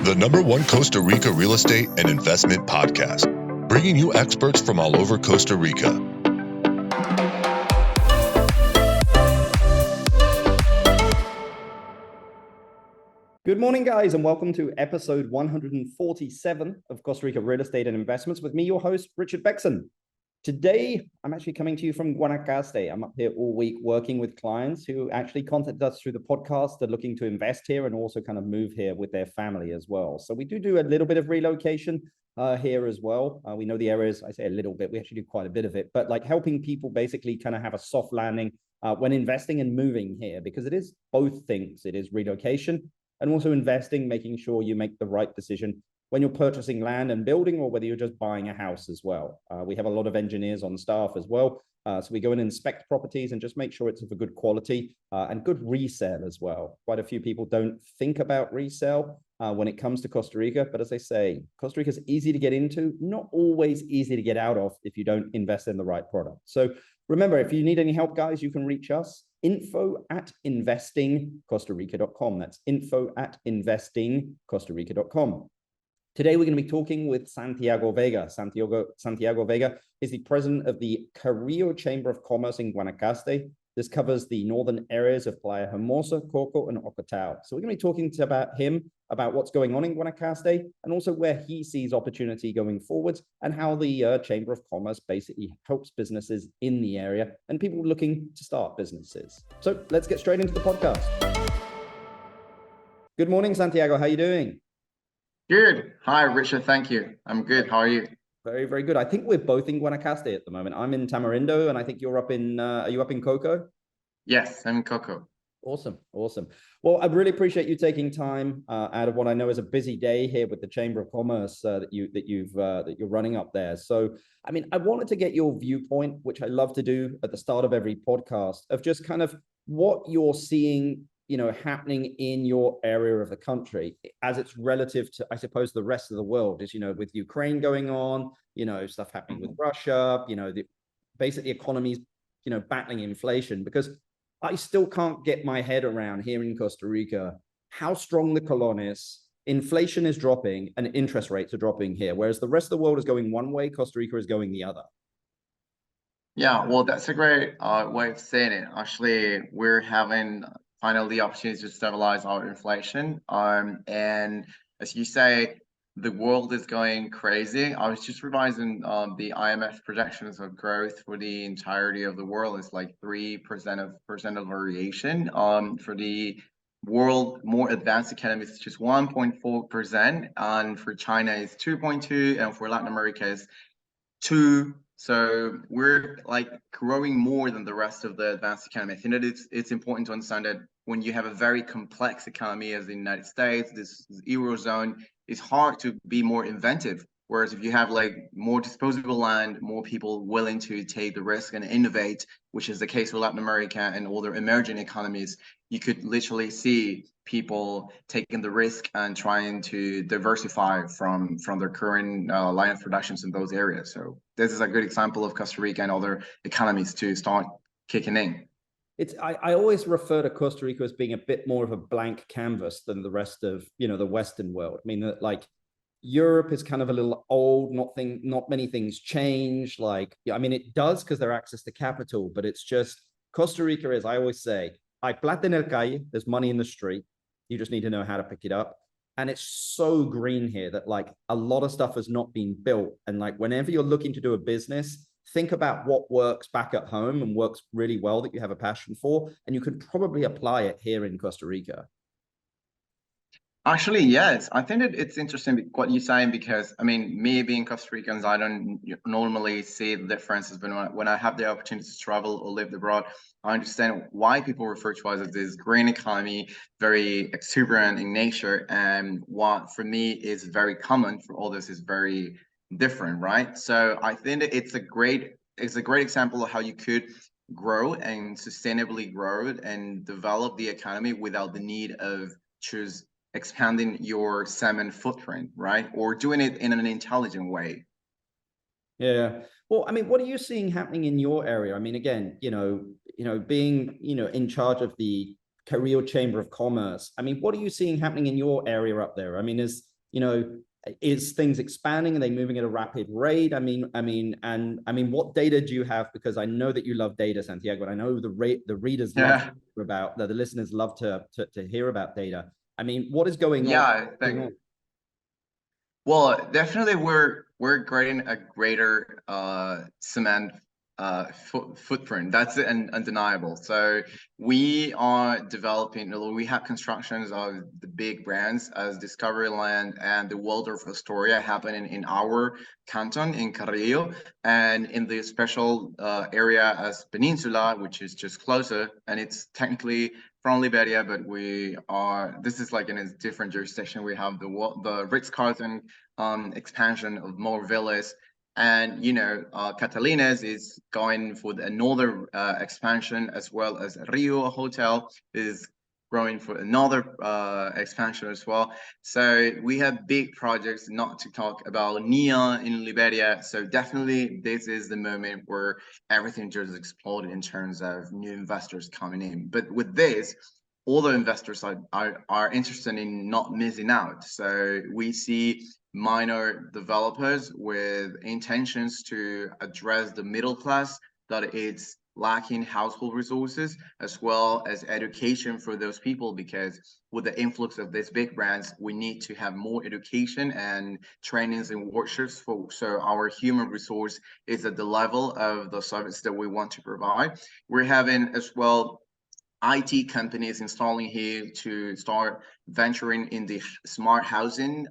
the #1 Costa Rica real estate and investment podcast, bringing you experts from all over Costa Rica. Good morning, guys, and welcome to episode 147 of Costa Rica Real Estate and Investments with me, your host, Richard Beckson. Today, I'm actually coming to you from Guanacaste. I'm up here all week working with clients who actually contacted us through the podcast. They're looking to invest here and also kind of move here with their family as well. So we do a little bit of relocation here as well. We know the areas, I say a little bit, we actually do quite a bit of it, but like helping people basically kind of have a soft landing when investing and moving here, because it is both things. It is relocation and also investing, making sure you make the right decision when you're purchasing land and building, or whether you're just buying a house as well. We have a lot of engineers on staff as well. So we go and inspect properties and just make sure it's of a good quality and good resale as well. Quite a few people don't think about resale when it comes to Costa Rica, but as I say, Costa Rica is easy to get into, not always easy to get out of if you don't invest in the right product. So remember, if you need any help, guys, you can reach us. info@investingcostarica.com. That's info@investingcostarica.com. Today, we're going to be talking with Santiago Vega. Santiago Vega is the president of the Carillo Chamber of Commerce in Guanacaste. This covers the northern areas of Playa Hermosa, Coco, and Ocotal. So we're going to be talking about him, about what's going on in Guanacaste, and also where he sees opportunity going forwards, and how the Chamber of Commerce basically helps businesses in the area and people looking to start businesses. So let's get straight into the podcast. Good morning, Santiago. How are you doing? Good. Hi, Richard. Thank you. I'm good. How are you? Very, very good. I think we're both in Guanacaste at the moment. I'm in Tamarindo, and I think you're up in, are you up in Coco? Yes, I'm in Coco. Awesome. Awesome. Well, I really appreciate you taking time out of what I know is a busy day here with the Chamber of Commerce that you're running up there. So, I mean, I wanted to get your viewpoint, which I love to do at the start of every podcast, of just kind of what you're seeing, you know, happening in your area of the country as it's relative to, I suppose, the rest of the world. Is, you know, with Ukraine going on, you know, stuff happening with Russia, you know, the basically economies, you know, battling inflation, because I still can't get my head around here in Costa Rica how strong the colon is. Inflation is dropping and interest rates are dropping here, whereas the rest of the world is going one way, Costa Rica is going the other. Yeah, well, that's a great way of saying it. Actually, we're having finally the opportunity to stabilize our inflation. And as you say, the world is going crazy. I was just revising the IMF projections of growth for the entirety of the world. It's like 3% of variation. For the world more advanced economies, it's just 1.4%, and for China it's 2.2, and for Latin America it's 2. So we're like growing more than the rest of the advanced economy. I think that it's important to understand that when you have a very complex economy as the United States, this Eurozone, it's hard to be more inventive. Whereas if you have like more disposable land, more people willing to take the risk and innovate, which is the case with Latin America and other emerging economies, you could literally see people taking the risk and trying to diversify from their current line of productions in those areas. So this is a good example of Costa Rica and other economies to start kicking in. I always refer to Costa Rica as being a bit more of a blank canvas than the rest of, you know, the Western world. I mean, like Europe is kind of a little old, not many things change. Like, I mean, it does because they're access to capital, but it's just Costa Rica is, I always say, hay plata en el calle, there's money in the street. You just need to know how to pick it up. And it's so green here that like a lot of stuff has not been built. And like whenever you're looking to do a business, think about what works back at home and works really well that you have a passion for, and you can probably apply it here in Costa Rica. Actually, yes. I think that it's interesting what you're saying, because I mean, me being Costa Ricans, I don't normally see the differences, but when I have the opportunity to travel or live abroad, I understand why people refer to us as this green economy, very exuberant in nature, and what for me is very common for others is very different, right? So I think that it's a great example of how you could grow and sustainably grow and develop the economy without the need of choose expanding your salmon footprint, right? Or doing it in an intelligent way. Yeah. Well, I mean, what are you seeing happening in your area? I mean, again, being, in charge of the Carillo Chamber of Commerce. I mean, what are you seeing happening in your area up there? I mean, is is things expanding? Are they moving at a rapid rate? I mean, what data do you have? Because I know that you love data, Santiago, and I know the readers love about the listeners love to hear about data. I mean, what is going on? I think. Well, definitely we're creating a greater cement footprint. That's undeniable. So we are developing, we have constructions of the big brands as Discoveryland and the Waldorf Astoria happening in our canton in Carillo, and in the special area as Peninsula, which is just closer, and it's technically from Liberia, but this is like in a different jurisdiction. We have the Ritz Carlton expansion of more villas. And, Catalina's is going for another expansion, as well as Rio Hotel is growing for another expansion as well. So we have big projects, not to talk about NIA in Liberia. So definitely this is the moment where everything just exploded in terms of new investors coming in. But with this, all the investors are interested in not missing out. So we see minor developers with intentions to address the middle class that it's lacking household resources, as well as education for those people, because with the influx of these big brands, we need to have more education and trainings and workshops so our human resource is at the level of the service that we want to provide. We're having as well IT companies installing here to start venturing in the smart housing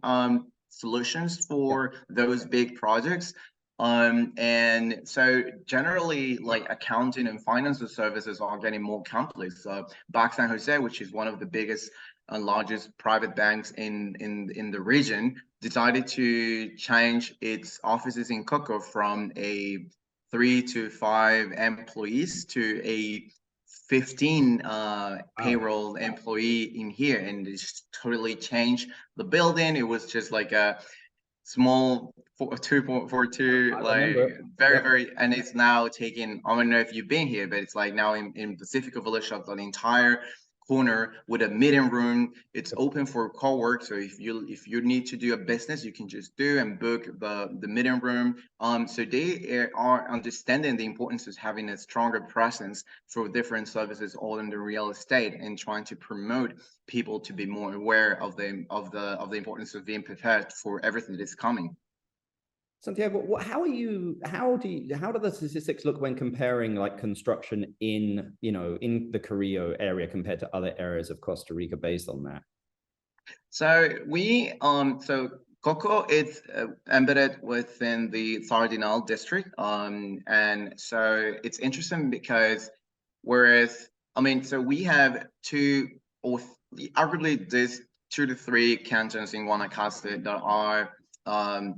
solutions for those big projects. And so generally, like accounting and financial services are getting more complex. Bank San Jose, which is one of the biggest and largest private banks in the region, decided to change its offices in Coco from a 3 to 5 employees to a 15 payroll employee in here, and it's totally changed the building. It was just like a small 2.42, like very, and it's now taking, I don't know if you've been here, but it's like now in Pacifico Village of an entire corner with a meeting room. It's open for co-work, so if you need to do a business, you can just do and book the meeting room. So they are understanding the importance of having a stronger presence for different services all in the real estate, and trying to promote people to be more aware of the importance of being prepared for everything that is coming. Santiago, how do the statistics look when comparing like construction in the Carrillo area compared to other areas of Costa Rica based on that? So we so Coco is embedded within the Sardinal district, and so it's interesting because so we have arguably there's 2 to 3 cantons in Guanacaste that are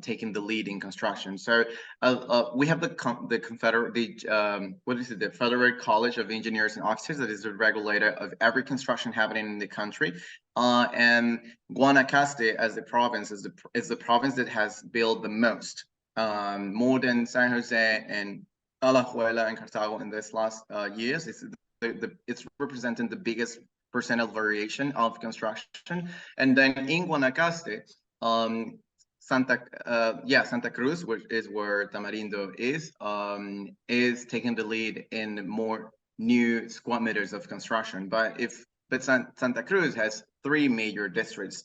taking the lead in construction. So we have the Federal College of Engineers and Architects, that is the regulator of every construction happening in the country. And Guanacaste as the province is the province that has built the most, more than San Jose and Alajuela and Cartago in this last years. It's representing the biggest percentage variation of construction. And then in Guanacaste, Santa Cruz, which is where Tamarindo is taking the lead in more new square meters of construction. But Santa Cruz has 3 major districts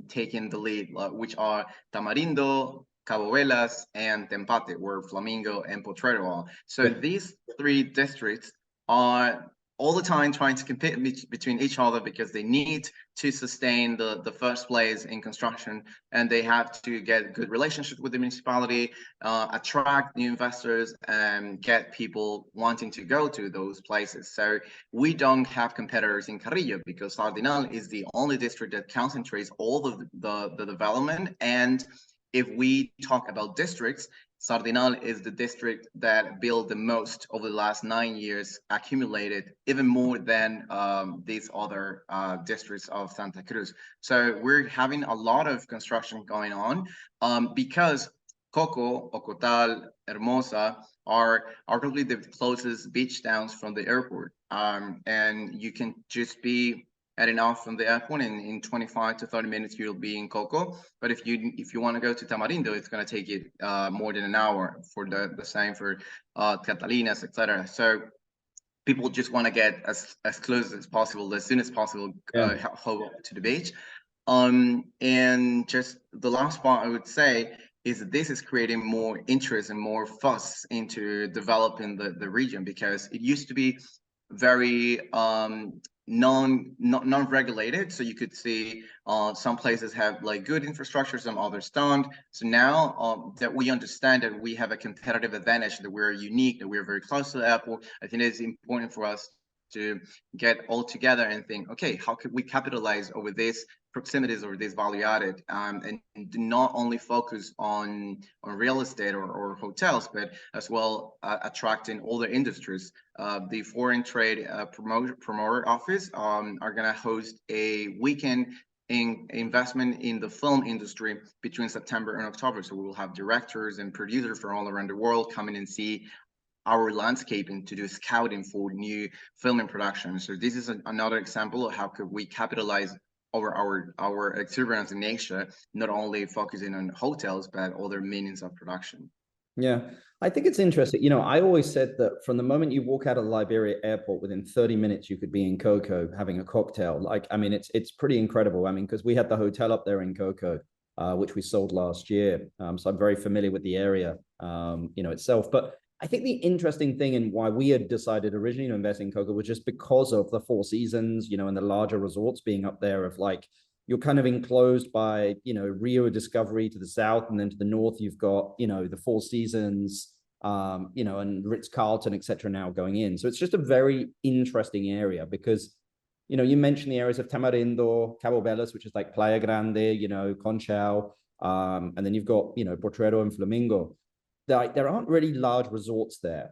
taking the lead, which are Tamarindo, Cabo Velas, and Tempate, where Flamingo and Potrero are. So these 3 districts are all the time trying to compete between each other, because they need to sustain the first place in construction, and they have to get good relationship with the municipality, attract new investors, and get people wanting to go to those places. So we don't have competitors in Carillo, because Sardinal is the only district that concentrates all of the development. And if we talk about districts, Sardinal is the district that built the most over the last 9 years, accumulated even more than these other districts of Santa Cruz. So we're having a lot of construction going on, because Coco, Ocotal, Hermosa are arguably the closest beach towns from the airport. And you can just be heading off from the airport, and in 25 to 30 minutes you'll be in Coco. But if you want to go to Tamarindo, it's going to take you more than an hour. For the same for Catalinas, etc. So people just want to get as close as possible, as soon as possible, to the beach. And just the last part I would say is that this is creating more interest and more fuss into developing the region, because it used to be very non-regulated. So you could see some places have like good infrastructure, some others don't. So now that we understand that we have a competitive advantage, that we're unique, that we're very close to the airport, I think it's important for us to get all together and think, okay, how could we capitalize over this proximities, over this value added, and not only focus on real estate or hotels, but as well attracting other industries. The Foreign Trade Promoter Office are going to host a weekend in investment in the film industry between September and October. So we will have directors and producers from all around the world coming and see our landscaping to do scouting for new filming productions. So this is another example of how could we capitalize over our exuberance in Asia, not only focusing on hotels, but other means of production. Yeah, I think it's interesting. You know, I always said that from the moment you walk out of Liberia airport, within 30 minutes, you could be in Coco having a cocktail. Like, I mean, it's pretty incredible. I mean, because we had the hotel up there in Coco, which we sold last year. So I'm very familiar with the area, itself. But I think the interesting thing and why we had decided originally to invest in Coco was just because of the Four Seasons, and the larger resorts being up there, of like, you're kind of enclosed by, Rio Discovery to the south, and then to the north, you've got, the Four Seasons, and Ritz Carlton, etc. now going in. So it's just a very interesting area because, you mentioned the areas of Tamarindo, Cabo Velas, which is like Playa Grande, Conchao, and then you've got, Potrero and Flamingo. There aren't really large resorts there.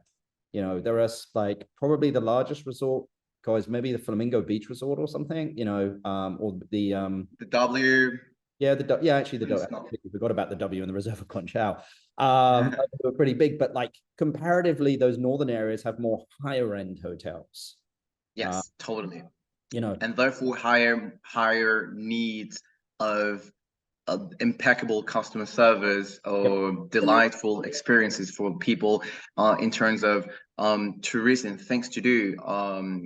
There are like probably the largest resort, guys, maybe the Flamingo Beach Resort or something, or the W. Yeah, actually the W. We forgot about the W in the Reserve of Conchal. They were pretty big, but like comparatively, those northern areas have more higher end hotels. Yes, totally. And therefore higher needs of impeccable customer service or delightful experiences for people in terms of tourism, things to do,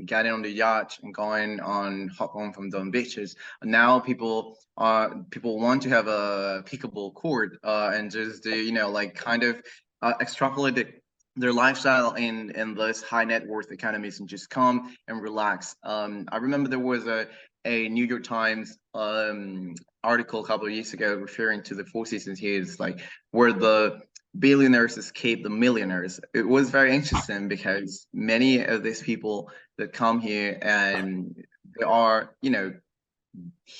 getting on the yacht and hop on from the beaches. Now people want to have a pickleball court and just kind of extrapolate their lifestyle in those high net worth economies and just come and relax. I remember there was a New York Times article a couple of years ago referring to the Four Seasons here. It's like where the billionaires escape the millionaires. It was very interesting because many of these people that come here, and there are,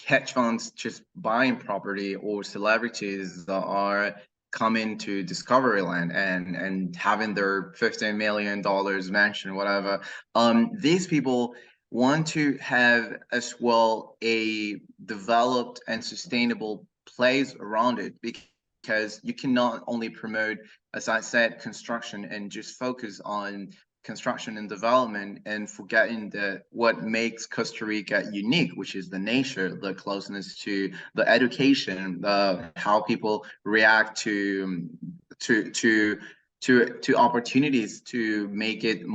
hedge funds just buying property, or celebrities that are coming to Discoveryland and having their $15 million mansion, whatever. These people want to have as well a developed and sustainable place around it, because you cannot only promote, as I said, construction and just focus on construction and development and forgetting that what makes Costa Rica unique, which is the nature, the closeness to the education, how people react to opportunities to make it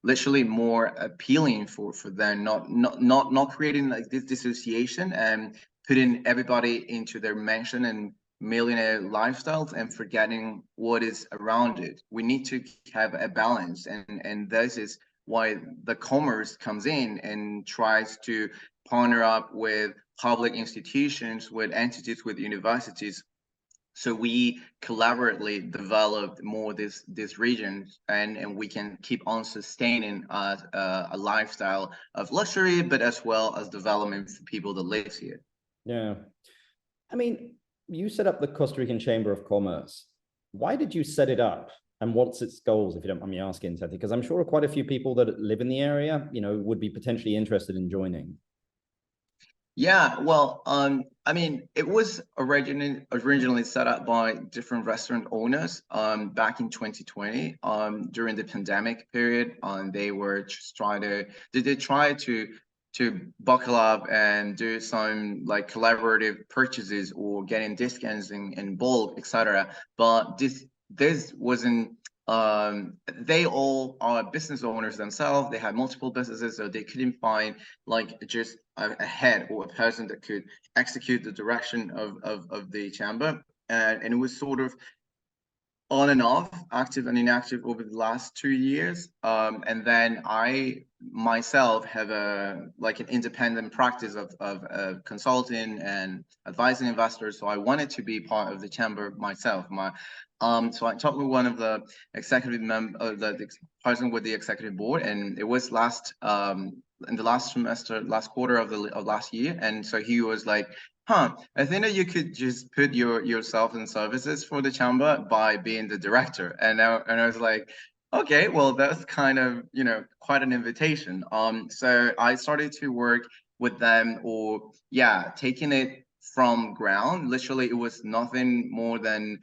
literally more appealing for them, not creating like this dissociation and putting everybody into their mansion and millionaire lifestyles and forgetting what is around it. We need to have a balance, and this is why the commerce comes in and tries to partner up with public institutions, with entities, with universities. So we collaboratively developed more this region, and we can keep on sustaining a lifestyle of luxury, but as well as development for people that live here. Yeah, I mean, you set up the Costa Rican Chamber of Commerce. Why did you set it up, and what's its goals, if you don't mind me asking, Santi? Because I'm sure quite a few people that live in the area, would be potentially interested in joining. Yeah, well, I mean, it was originally set up by different restaurant owners back in 2020 during the pandemic period. They were just trying to to buckle up and do some like collaborative purchases or getting discounts in bulk, etc. But this wasn't. They all are business owners themselves. They had multiple businesses, so they couldn't find like just a head or a person that could execute the direction of the chamber. And it was sort of on and off, active and inactive over the last 2 years. And then I myself have an independent practice of consulting and advising investors. So I wanted to be part of the chamber myself. So I talked with one of the executive the person with the executive board, and it was in the last quarter of last year. And so he was like, I think that you could just put yourself in services for the chamber by being the director. And I was like, okay, well, that's kind of, quite an invitation. So I started to work with them, or taking it from ground. Literally, it was nothing more than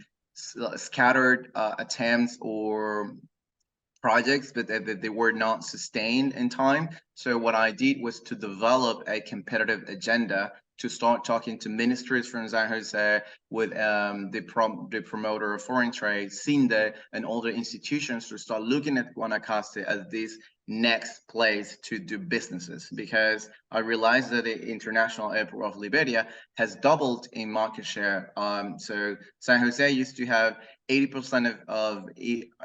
scattered attempts or projects, but they were not sustained in time. So what I did was to develop a competitive agenda, to start talking to ministries from San Jose, with the promoter of foreign trade, CINDE, and other institutions, to start looking at Guanacaste as this next place to do businesses, because I realized that the international airport of Liberia has doubled in market share. So San Jose used to have 80% of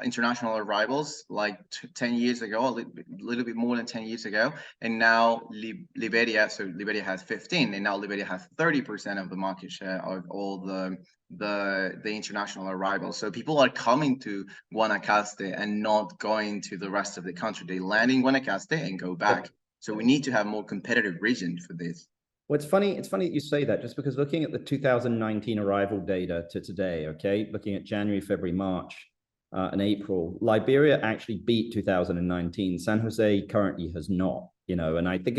international arrivals like 10 years ago, a little bit more than 10 years ago. And now Liberia has 15, and now Liberia has 30% of the market share of all the international arrivals. So people are coming to Guanacaste and not going to the rest of the country. They land in Guanacaste and go back. So we need to have more competitive region for this. Well, it's funny that you say that, just because looking at the 2019 arrival data to today, okay, looking at January, February, March, and April, Liberia actually beat 2019. San Jose currently has not, and I think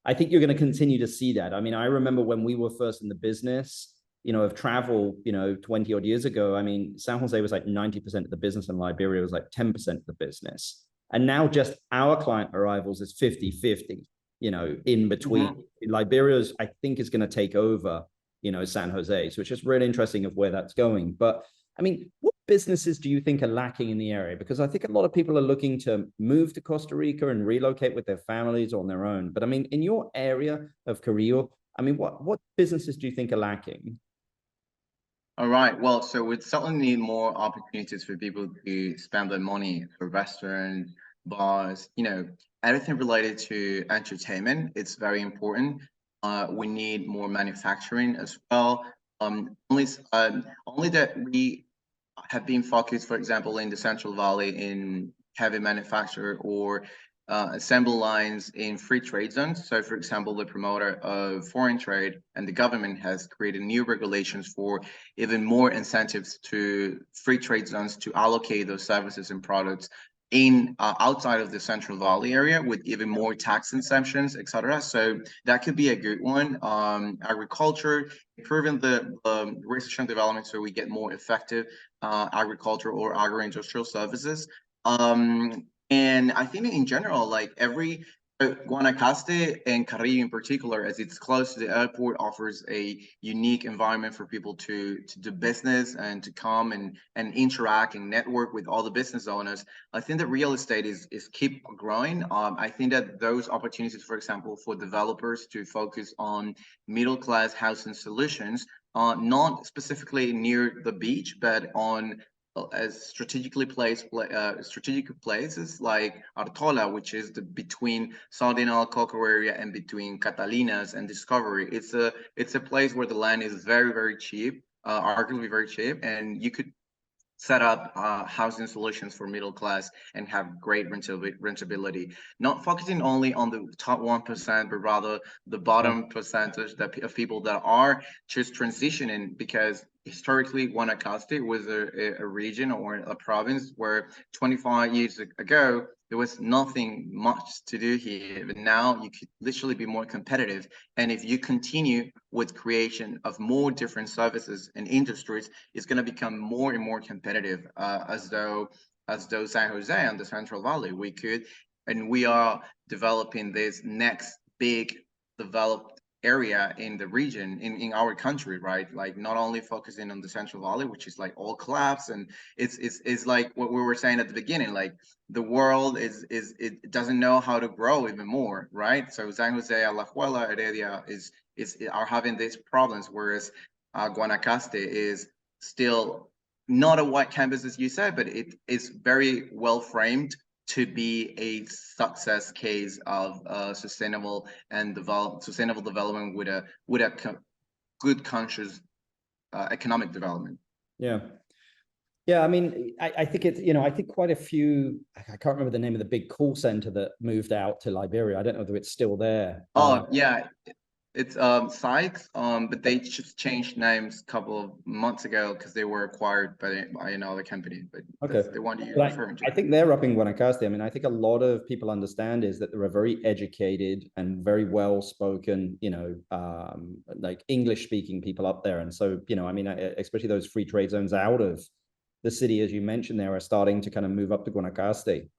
I think you're going to continue to see that. I mean, I remember when we were first in the business, of travel, 20 odd years ago, I mean, San Jose was like 90% of the business and Liberia was like 10% of the business. And now just our client arrivals is 50-50. In between. Mm-hmm. Liberia's, I think, is going to take over, San Jose. So it's just really interesting of where that's going. But I mean, what businesses do you think are lacking in the area? Because I think a lot of people are looking to move to Costa Rica and relocate with their families on their own. But I mean, in your area of Carillo, I mean, what businesses do you think are lacking? All right. Well, so we certainly need more opportunities for people to spend their money for restaurants, bars, everything related to entertainment. It's very important. We need more manufacturing as well. Only that we have been focused, for example, in the Central Valley in heavy manufacture or assembly lines in free trade zones. So, for example, the promoter of foreign trade and the government has created new regulations for even more incentives to free trade zones to allocate those services and products in outside of the Central Valley area, with even more tax exemptions, etc. So that could be a good one. Agriculture, improving the research and development so we get more effective agriculture or agro-industrial services. And I think in general, like Guanacaste and Carillo in particular, as it's close to the airport, offers a unique environment for people to do business and to come and interact and network with all the business owners. I think that real estate is keep growing. I think that those opportunities, for example, for developers to focus on middle class housing solutions, not specifically near the beach, but on as strategic places like Artola, which is between Sardinal, Coco area, and between Catalinas and Discovery. It's a place where the land is very, very cheap, arguably very cheap, and you could set up housing solutions for middle class and have great rentability, not focusing only on the top 1%, but rather the bottom percentage of people that are just transitioning, because historically Guanacaste was a region or a province where 25 years ago there was nothing much to do here, but now you could literally be more competitive. And if you continue with creation of more different services and industries, it's going to become more and more competitive, as though San Jose and the Central Valley, we are developing this next big developed area in the region, in our country, right? Like not only focusing on the Central Valley, which is like all collapse, and it's like what we were saying at the beginning, like the world it doesn't know how to grow even more, right? So San Jose, Alajuela, Heredia are having these problems, whereas Guanacaste is still not a white canvas, as you said, but it is very well framed to be a success case of sustainable development with a good conscious economic development. Yeah. Yeah, I mean, I think it's, I think quite a few, I can't remember the name of the big call center that moved out to Liberia. I don't know whether it's still there. Oh, yeah. It's Sykes, but they just changed names a couple of months ago because they were acquired by another company. But okay, that's the one you're referring to. I think they're up in Guanacaste. I mean, I think a lot of people understand is that they're a very educated and very well spoken, like English speaking people up there. And so, I mean, especially those free trade zones out of the city, as you mentioned, there are starting to kind of move up to Guanacaste.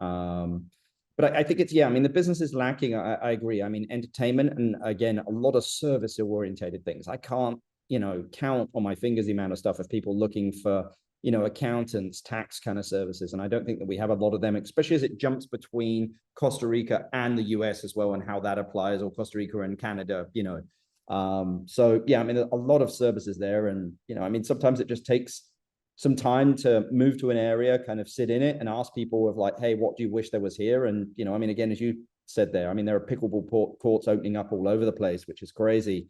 But I think it's, I mean, the business is lacking. I agree. I mean, entertainment and, again, a lot of service-orientated things. I can't, count on my fingers the amount of stuff of people looking for, accountants, tax kind of services. And I don't think that we have a lot of them, especially as it jumps between Costa Rica and the US as well, and how that applies, or Costa Rica and Canada, So, I mean, a lot of services there. And, I mean, sometimes it just takes some time to move to an area, kind of sit in it and ask people of like, hey, what do you wish there was here? And, I mean, again, as you said there, I mean, there are pickleball courts opening up all over the place, which is crazy.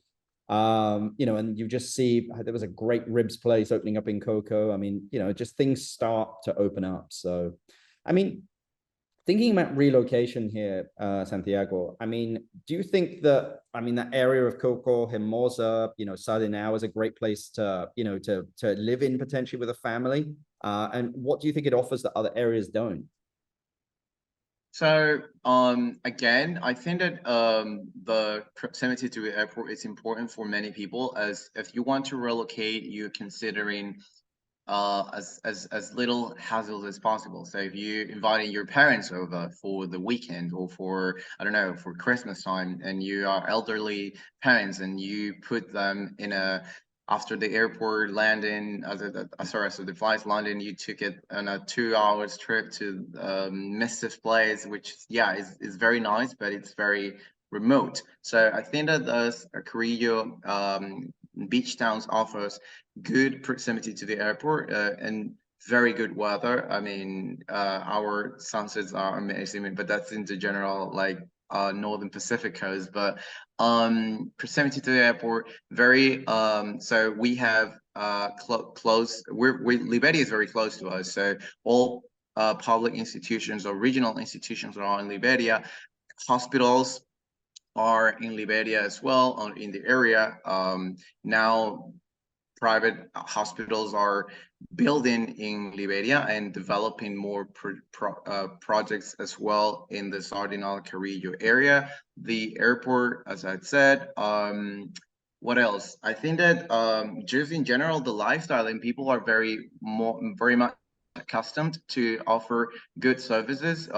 And you just see, there was a great ribs place opening up in Coco. I mean, just things start to open up. So, I mean, thinking about relocation here, Santiago, I mean, do you think that, I mean, that area of Coco Hermosa, Sardinal is a great place to, to live in potentially with a family? And what do you think it offers that other areas don't? So, again, I think that the proximity to the airport is important for many people, as if you want to relocate, you're considering as little hassle as possible. So if you inviting your parents over for the weekend, or for, I don't know, for Christmas time, and you are elderly parents and you put them in after the airport landing, so the flight landing, you took it on a 2 hours trip to massive place, which is very nice, but it's very remote. So I think that Carillo beach towns offers good proximity to the airport and very good weather. I mean, our sunsets are amazing, but that's in the general, like, northern Pacific coast. But proximity to the airport, very so we have close, Liberia is very close to us, so all public institutions or regional institutions are in Liberia. Hospitals are in Liberia as well, in the area. Now private hospitals are building in Liberia and developing more projects as well in the Sardinal Carillo area. The airport, as I said, what else? I think that just in general, the lifestyle, and people are very much accustomed to offer good services.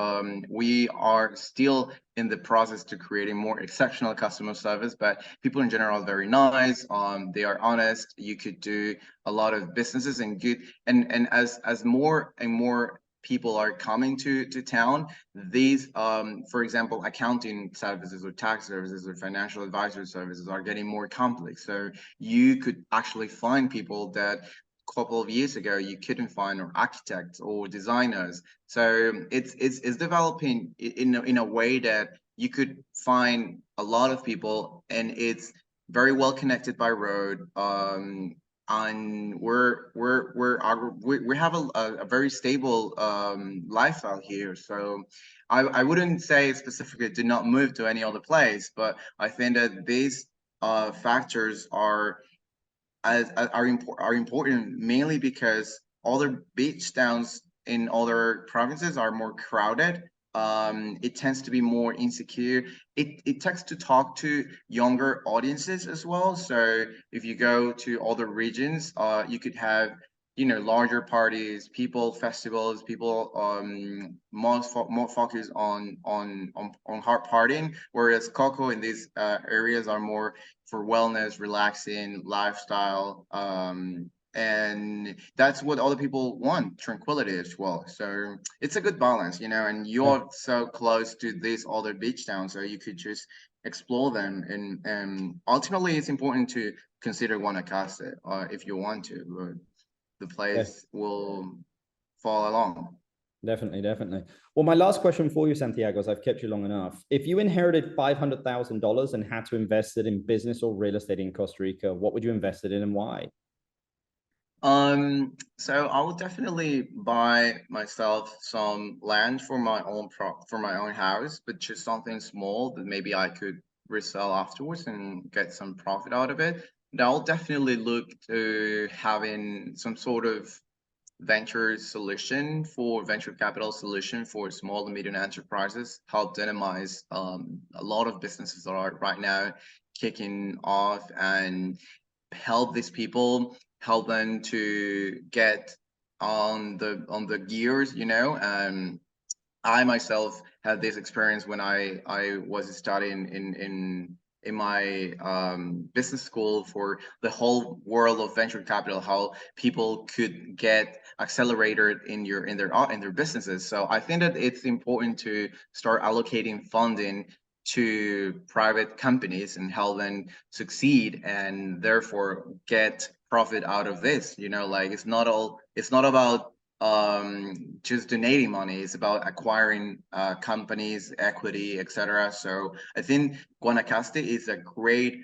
We are still in the process to creating more exceptional customer service, but people in general are very nice. They are honest. You could do a lot of businesses and good. And as more and more people are coming to town, these, for example, accounting services or tax services or financial advisory services are getting more complex. So you could actually find people that couple of years ago you couldn't find, or architects or designers. So it's developing in a way that you could find a lot of people, and it's very well connected by road. And we have a very stable lifestyle here. So I wouldn't say specifically do not move to any other place, but I think that these factors are important mainly because other beach towns in other provinces are more crowded. It tends to be more insecure. It tends to talk to younger audiences as well. So if you go to other regions, you could have larger parties, people festivals, people more focused on hard partying, whereas Coco in these areas are more for wellness, relaxing, lifestyle, and that's what other people want, tranquility as well. So it's a good balance, and you're so close to these other beach towns, so you could just explore them. And ultimately, it's important to consider Guanacaste if you want to, but the place will fall along. Definitely. Well, my last question for you, Santiago, as I've kept you long enough. If you inherited $500,000 and had to invest it in business or real estate in Costa Rica, what would you invest it in and why? So I will definitely buy myself some land for my own house, but just something small that maybe I could resell afterwards and get some profit out of it. And I'll definitely look to having some sort of venture capital solution for small and medium enterprises, help dynamize a lot of businesses that are right now kicking off, and help these people, help them to get on the gears, I myself had this experience when I was studying in my business school for the whole world of venture capital, how people could get accelerated in their businesses. So I think that it's important to start allocating funding to private companies and help them succeed, and therefore get profit out of this. It's not about just donating money. It's about acquiring companies, equity, etc. So I think Guanacaste is a great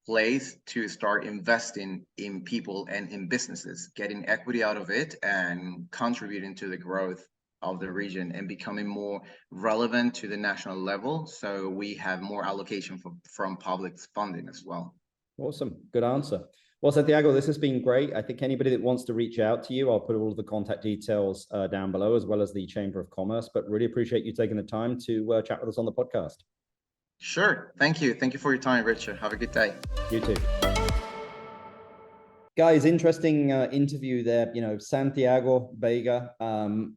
place to start investing in people and in businesses, getting equity out of it and contributing to the growth of the region and becoming more relevant to the national level. So we have more allocation from public funding as well. Awesome. Good answer. Well, Santiago, this has been great. I think anybody that wants to reach out to you, I'll put all of the contact details down below, as well as the Chamber of Commerce, but really appreciate you taking the time to chat with us on the podcast. Sure. Thank you. Thank you for your time, Richard. Have a good day. You too. Guys, interesting interview there. Santiago Vega,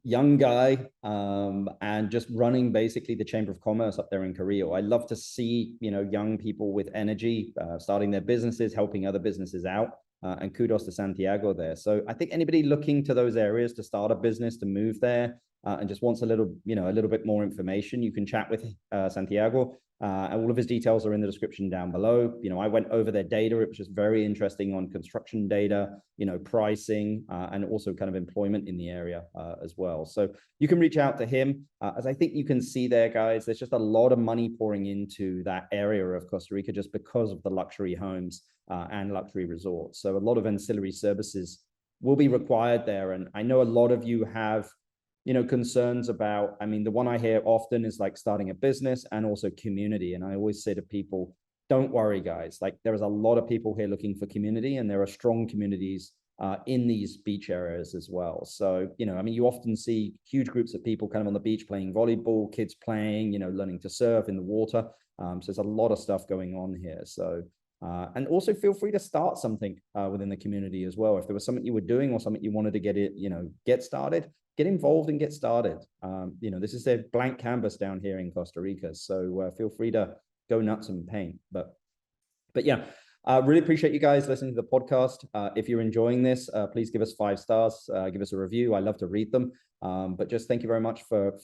young guy, and just running basically the Chamber of Commerce up there in Carillo. I love to see, young people with energy, starting their businesses, helping other businesses out, and kudos to Santiago there. So I think anybody looking to those areas to start a business, to move there, and just wants a little bit more information, you can chat with Santiago. And all of his details are in the description down below. I went over their data. It was just very interesting on construction data, pricing, and also kind of employment in the area as well. So you can reach out to him. As I think you can see there, guys, there's just a lot of money pouring into that area of Costa Rica just because of the luxury homes and luxury resorts. So a lot of ancillary services will be required there. And I know a lot of you have concerns about, the one I hear often is like starting a business and also community. And I always say to people, don't worry, guys, like there is a lot of people here looking for community, and there are strong communities in these beach areas as well. So, you often see huge groups of people kind of on the beach playing volleyball, kids playing, learning to surf in the water. So there's a lot of stuff going on here. So, and also feel free to start something within the community as well. If there was something you were doing or something you wanted to get started, get involved and get started. This is a blank canvas down here in Costa Rica. So feel free to go nuts and paint. But yeah, really appreciate you guys listening to the podcast. If you're enjoying this, please give us 5 stars, give us a review. I love to read them. But just thank you very much for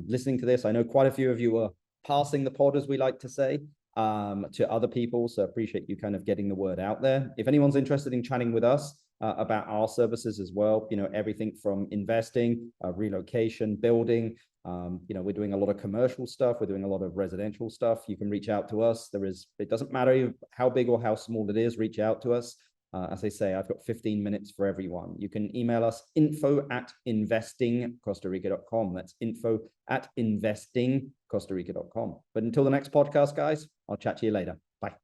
listening to this. I know quite a few of you are passing the pod, as we like to say, to other people. So appreciate you kind of getting the word out there. If anyone's interested in chatting with us, about our services as well, everything from investing, relocation, building, we're doing a lot of commercial stuff. We're doing a lot of residential stuff. You can reach out to us. It doesn't matter how big or how small it is, reach out to us. As I say, I've got 15 minutes for everyone. You can email us info@investingcostarica.com. That's info@investingcostarica.com. But until the next podcast, guys, I'll chat to you later. Bye.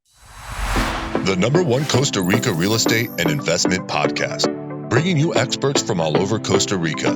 The #1 Costa Rica real estate and investment podcast, bringing you experts from all over Costa Rica.